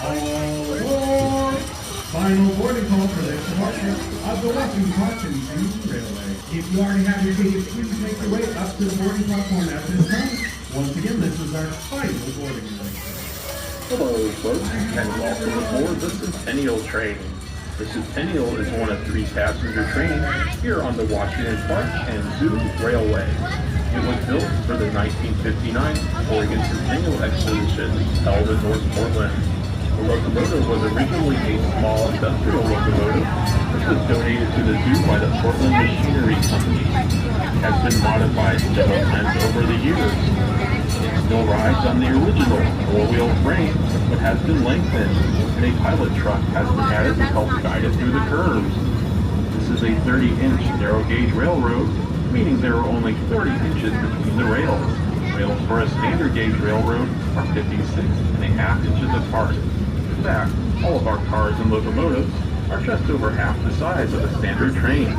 All aboard! Final boarding call for the departure of the Washington Zoo Railway. If you already have your tickets, please make your way up to the boarding platform at this time. Once again, this is our final boarding call. Hello, folks, and welcome aboard the Centennial train. The Centennial is one of 3 passenger trains here on the Washington Park and Zoo Railway. It was built for the 1959 Oregon Centennial Expedition held in North Portland. The locomotive was originally a small industrial locomotive, which was donated to the zoo by the Portland Machinery Company. It has been modified several times over the years. It still rides on the original 4-wheel frame, but has been lengthened, and a pilot truck has been added to help guide it through the curves. This is a 30-inch narrow-gauge railroad, meaning there are only 30 inches between the rails. Rails for a standard gauge railroad are 56.5 inches apart. In fact, all of our cars and locomotives are just over half the size of a standard train.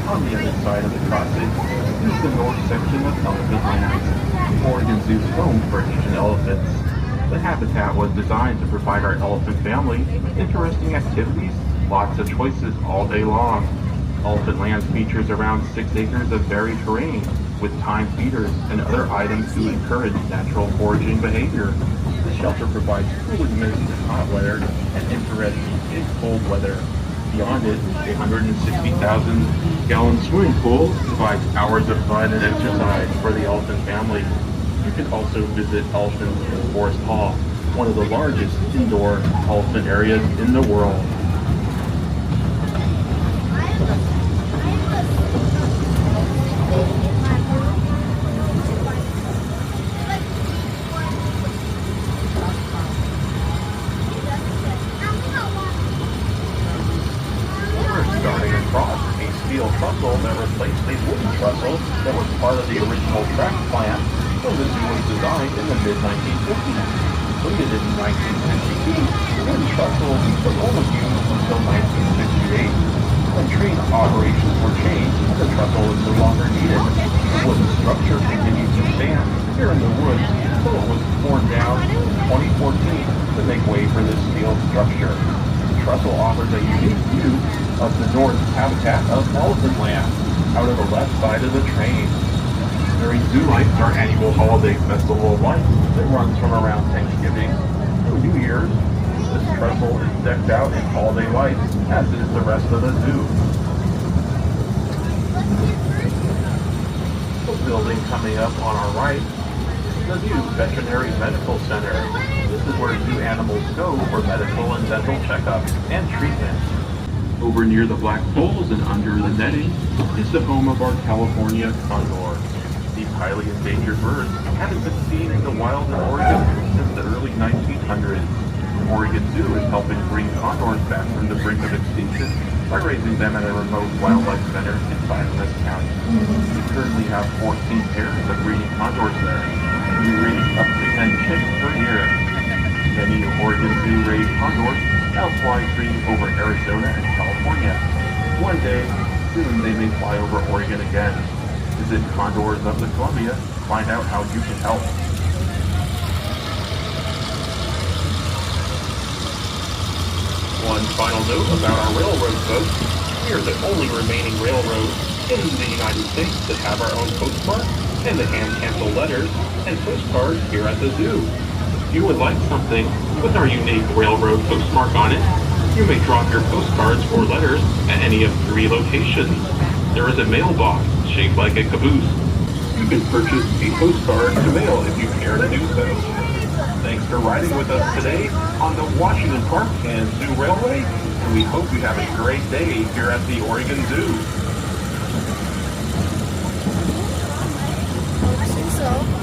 On the other side of the crossing is the north section of Elephant Land, Oregon Zoo's home for Asian elephants. The habitat was designed to provide our elephant family interesting activities, lots of choices all day long. Elephant Land features around 6 acres of varied terrain, with timed feeders and other items to encourage natural foraging behavior. The shelter provides cooling mist in hot weather and infrared heat in cold weather. Beyond it, a 160,000-gallon swimming pool provides hours of fun and exercise for the elephant family. You can also visit elephants in Forest Hall, one of the largest indoor elephant areas in the world. Trestle that replaced a wooden trestle that was part of the original track plan when the zoo was designed in the mid-1950s. Completed in 1962, the wooden trestle was only used until 1968. When train operations were changed, the trestle was no longer needed. The wooden structure continued to stand here in the woods until it was torn down in 2014 to make way for this steel structure. Trestle offers a unique view of the north habitat of Elephant Land out of the left side of the train. During Zoo Lights, our annual holiday festival of lights that runs from around Thanksgiving through New Year's, this trestle is decked out in holiday lights, as is the rest of the zoo. The building coming up on our right is the Zoo Veterinary Medical Center. This is where zoo animals go for medical and dental checkups and treatment. Over near the black poles and under the netting is the home of our California condors. These highly endangered birds haven't been seen in the wild in Oregon since the early 1900s. The Oregon Zoo is helping bring condors back from the brink of extinction by raising them at a remote wildlife center in Clackamas County. We currently have 14 pairs of breeding condors there, and we raise up to 10 chicks per year. Many Oregon Zoo raised condors now fly free over Arizona and California. One day, soon they may fly over Oregon again. Visit Condors of the Columbia to find out how you can help. One final note about our railroad, folks. We are the only remaining railroad In the United States, they have our own Postmark and the hand-canceled letters and postcards here at the zoo. If you would like something with our unique railroad postmark on it, you may drop your postcards or letters at any of 3 locations. There is a mailbox shaped like a caboose. You can purchase a postcard to mail if you care to do so. Thanks for riding with us today on the Washington Park and Zoo Railway, and we hope you have a great day here at the Oregon Zoo. I think so.